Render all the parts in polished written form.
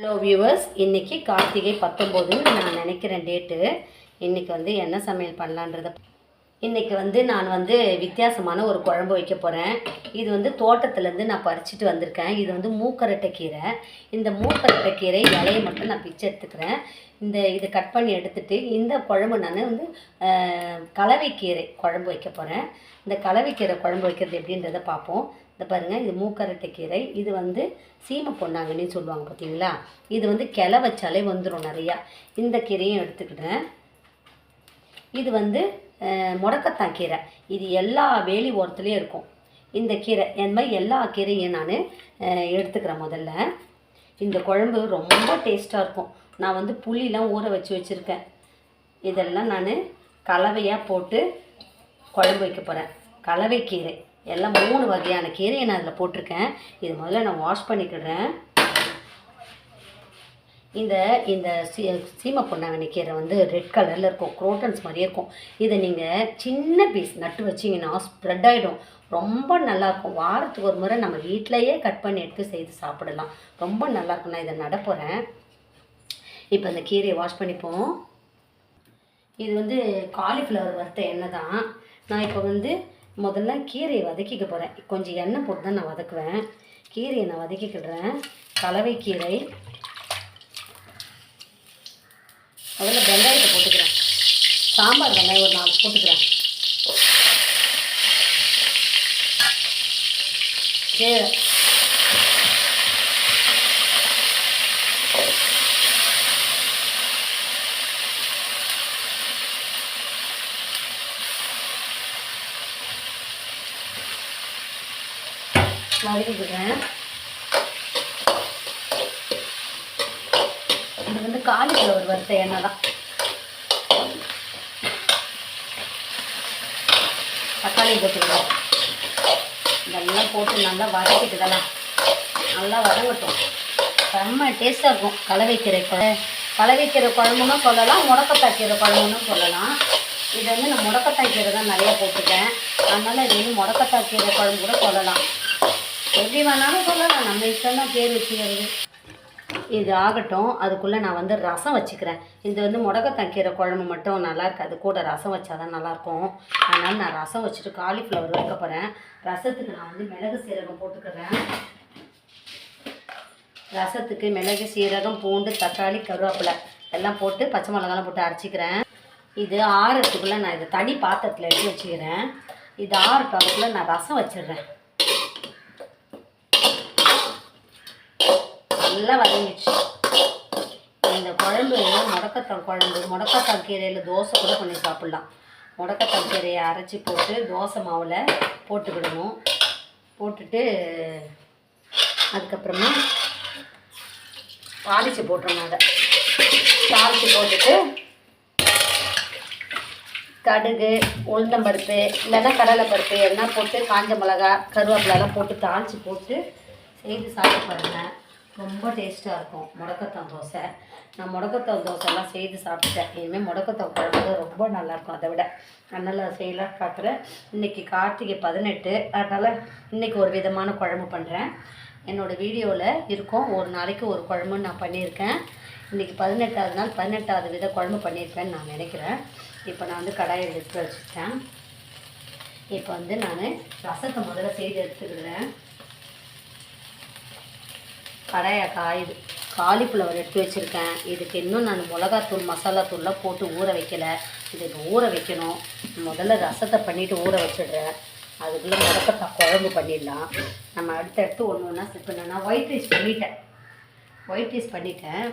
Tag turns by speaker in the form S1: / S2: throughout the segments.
S1: Hello viewers, இன்றைக்கி கார்த்திகை 19 நான் நினைக்கிறேன் டேட்டு. இன்றைக்கி என்ன சமையல் பண்ணலான்றத இன்றைக்கி நான் வித்தியாசமான ஒரு குழம்பு வைக்க போகிறேன். இது தோட்டத்துலேருந்து நான் பறிச்சுட்டு வந்திருக்கேன். இது மூக்கரட்டை கீரை. இந்த மூக்கரட்டை கீரை இலையை மட்டும் நான் பிச்சு எடுத்துக்கிறேன். இதை கட் பண்ணி எடுத்துகிட்டு இந்த குழம்பு நான் கலவைக்கீரை குழம்பு வைக்க போகிறேன். இந்த கலவைக்கீரை குழம்பு வைக்கிறது எப்படின்றத பார்ப்போம். இந்த பாருங்கள், இது மூக்கரட்டை கீரை. இது சீமை பொன்னாங்கன்னு சொல்லுவாங்க பார்த்தீங்களா. இது கிளை வச்சாலே வந்துடும் நிறையா. இந்த கீரையும் எடுத்துக்கிட்டேன். இது முடக்கத்தான் கீரை. இது எல்லா வேலி ஓரத்துலேயும் இருக்கும் இந்த கீரை. இந்த மாதிரி எல்லா கீரையும் நான் எடுத்துக்கிறேன். முதல்ல இந்த குழம்பு ரொம்ப டேஸ்ட்டாக இருக்கும். நான் புளிலாம் ஊற வச்சுருக்கேன். இதெல்லாம் நான் கலவையாக போட்டு குழம்பு வைக்க போகிறேன். கலவைக்கீரை எல்லாம் 3 வகையான கீரையை நான் அதில் போட்டிருக்கேன். இது முதல்ல நான் வாஷ் பண்ணிக்கிடுறேன். இந்த சீமை பொன்னாங்கண்ணி கீரை ரெட் கலரில் இருக்கும், குரோட்டன்ஸ் மாதிரியே இருக்கும். இதை நீங்கள் சின்ன பீஸ் நட்டு வச்சிங்கன்னா ஸ்ப்ரெட் ஆகிடும். ரொம்ப நல்லாயிருக்கும். வாரத்துக்கு ஒரு முறை நம்ம வீட்டிலையே கட் பண்ணி எடுத்து செய்து சாப்பிடலாம். ரொம்ப நல்லாயிருக்கும். நான் இதை நட போகிறேன். இப்போ இந்த கீரையை வாஷ் பண்ணிப்போம். இது காலிஃப்ளவர் வறுத்த எண்ணெய் தான். நான் இப்போ முதல்ல கீரையை வதக்கிக்க போகிறேன். கொஞ்சம் எண்ணெய் போட்டு தான் நான் வதக்குவேன். கீரையை நான் வதக்கிக்கிடுறேன். கலவைக்கீரை. முதல்ல வெங்காயத்தை போட்டுக்கிறேன். சாம்பார் வெங்காயம் ஒரு 4 போட்டுக்கிறேன். கீரை வதக்கிக்கிறேன். இது காலிஃப்ளவர் வறுத்த எண்ணெய் தான். தக்காளி போட்டுக்கிறோம். இதெல்லாம் போட்டு நல்லா வதக்கிட்டுதெல்லாம் நல்லா வதங்கட்டும். செம்ம டேஸ்ட்டாக இருக்கும். கலவைக்கீரை குழம்புன்னு சொல்லலாம், முடக்கத்தாய் கீரை குழம்புன்னு சொல்லலாம். இது நான் முடக்கத்தாய் கீரை தான் நிறையா போட்டிருக்கேன். அதனால் இது முடக்கத்தாய் கீரை குழம்பு கூட சொல்லலாம். எப்படி வேணாலும் சொல்லலாம், நம்ம இஷ்டம் தான் பேர் வச்சுக்கிறது. இது ஆகட்டும். அதுக்குள்ளே நான் ரசம் வச்சுக்கிறேன். இது முடக்கத்தான் கீரை குழம்பு மட்டும் நல்லா இருக்காது, கூட ரசம் வச்சாதான் நல்லாயிருக்கும். அதனால் நான் ரசம் வச்சுட்டு காலிஃப்ளவர் வைக்க போகிறேன். ரசத்துக்கு நான் மிளகு சீரகம் போட்டுக்கிறேன். ரசத்துக்கு மிளகு சீரகம், பூண்டு, தக்காளி, கருவேப்பிலை எல்லாம் போட்டு பச்சை மிளகாலாம் போட்டு அரைச்சிக்கிறேன். இது ஆறுறதுக்குள்ளே நான் இதை தனி பாத்திரத்தில் எடுத்து வச்சுக்கிறேன். இது ஆறட்டும். அதுக்குள்ளே நான் ரசம் வச்சிடுறேன். நல்லா வதங்கிடுச்சு. இந்த குழம்பு முடக்கத்தான் குழம்பு. முடக்கத்தான் கீரையில் தோசை கூட பண்ணி சாப்பிட்லாம். முடக்கத்தான் கீரையை அரைச்சி போட்டு தோசை மாவில் போட்டுக்கிடணும். போட்டுட்டு அதுக்கப்புறமா தாளித்து போட்டுறணும். அதை தாளித்து போட்டுட்டு கடுகு, உளுந்தம்பருப்பு இல்லைன்னா கடலைப்பருப்பு எல்லாம் போட்டு காஞ்ச மிளகா, கருவேப்பிலெல்லாம் போட்டு தாளித்து போட்டு செய்து சாப்பிட்டு பாருங்கள். ரொம்ப டேஸ்ட்டாக இருக்கும் முடக்கத்தான் தோசை. நான் முடக்கத்தான் தோசைலாம் செய்து சாப்பிட்டேன். இனிமேல் முடக்கத்தான் குழம்பு ரொம்ப நல்லாயிருக்கும். அதை விட அதனால் செய்யலாம் பார்க்குறேன். இன்றைக்கி கார்த்திகை 18. அதனால் இன்றைக்கி ஒரு விதமான குழம்பு பண்ணுறேன். என்னோடய வீடியோவில் இருக்கும். ஒரு நாளைக்கு ஒரு குழம்பு நான் பண்ணியிருக்கேன். இன்றைக்கி 18வது நாள் 18வது வித குழம்பு பண்ணியிருக்கேன்னு நான் நினைக்கிறேன். இப்போ நான் கடாயை எடுத்து வச்சுட்டேன். இப்போ நான் ரசத்தை முதல்ல செய்து எடுத்துக்கிறேன். கடாயை காயுது. காலிஃப்ளவர் எடுத்து வச்சுருக்கேன். இதுக்கு இன்னும் நான் மிளகாத்தூள், மசாலாத்தூள்லாம் போட்டு ஊற வைக்கலை. இதுக்கு ஊற வைக்கணும். முதல்ல ரசத்தை பண்ணிவிட்டு ஊற வச்சிடுறேன். அதுக்குள்ளே முடக்கத்தான் குழம்பு பண்ணிடலாம். நம்ம அடுத்தடுத்து ஒன்று ஒன்றா செட் பண்ணேன். நான் ஒயிட் ரைஸ் பண்ணிட்டேன்.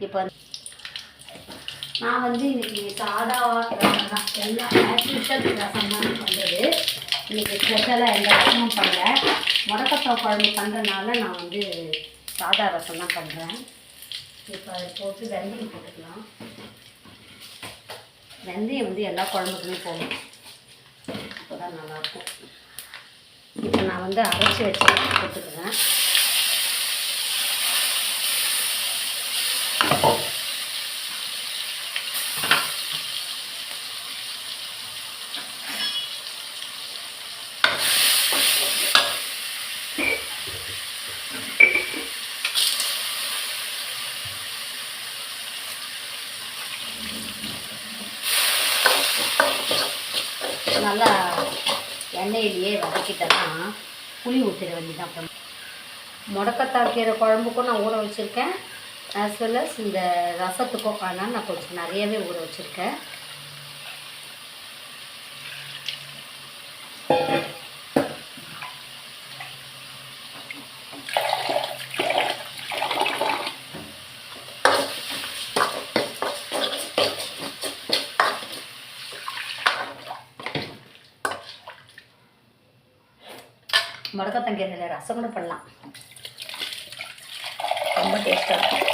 S1: இப்போ நான் இன்றைக்கி சாதா ரசம் தான். எல்லாம் நேச்சுரல் ரசம் தான் பண்ணுறது. இன்றைக்கி ஸ்பெஷலாக எந்த ரசமும் பண்ணல. முடக்கத்தான் குழம்பு பண்ணுறதுனால நான் சாதா ரசம் தான் பண்ணுறேன். இப்போ அதை போட்டு வெந்தயம் போட்டுக்கலாம். வெந்தயம் எல்லா குழம்புக்குமே போகணும். அப்போ தான் நல்லாயிருக்கும். இப்போ நான் அரைச்சி வச்சு போட்டுக்கிறேன். நல்லா எண்ணெயிலேயே வதக்கிட்டேன்னா புளி ஊற்றிட வேண்டியதான். அப்புறம் முடக்கத்தான் கீரை குழம்புக்கும் நான் ஊற வச்சுருக்கேன், ஆஸ் வெல் அஸ் இந்த ரசத்துக்கும். அதனால் நான் கொஞ்சம் நிறையவே ஊற வச்சுருக்கேன். முடக்கத்தங்கீரையில் ரசம் கூட பண்ணலாம், ரொம்ப டேஸ்ட்டாக இருக்கும்.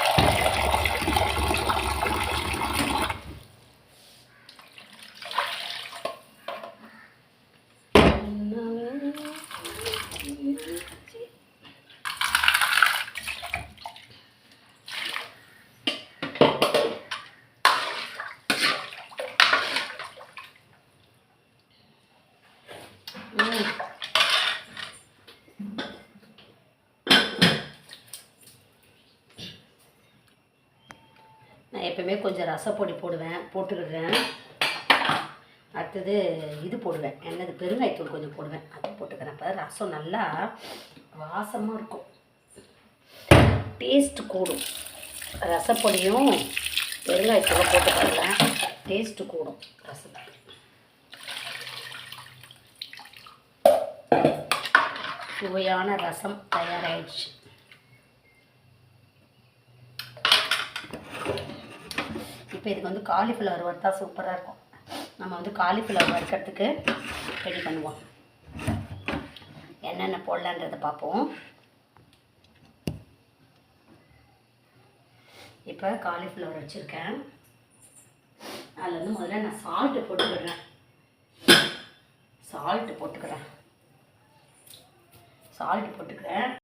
S1: நான் எப்பவுமே கொஞ்சம் ரசப்பொடி போட்டுக்கிடுறேன். அடுத்தது இது போடுவேன், என்னது பெருங்காயத்தூள் கொஞ்சம் போடுவேன், அது போட்டுக்கிறேன். அப்போ ரசம் நல்லா வாசமாக இருக்கும், டேஸ்ட்டு கூடும். ரசப்பொடியும் பெருங்காயத்தூளும் போட்டுக்கிறேன், டேஸ்ட்டு கூடும் ரசத்துக்கு. சுவையான ரசம் தயாராகிடுச்சு. இப்போ இதுக்கு வந்து காலிஃப்ளவர் வறுத்தா சூப்பராக இருக்கும். நம்ம வந்து காலிஃப்ளவர் வறுக்கிறதுக்கு ரெடி பண்ணுவோம். என்னென்ன போடலான்றதை பார்ப்போம். இப்போ காலிஃப்ளவர் வச்சுருக்கேன், அதில் வந்து முதல்ல நான் சால்ட்டு போட்டுக்கிறேன். சால்ட்டு போட்டுக்கிறேன்.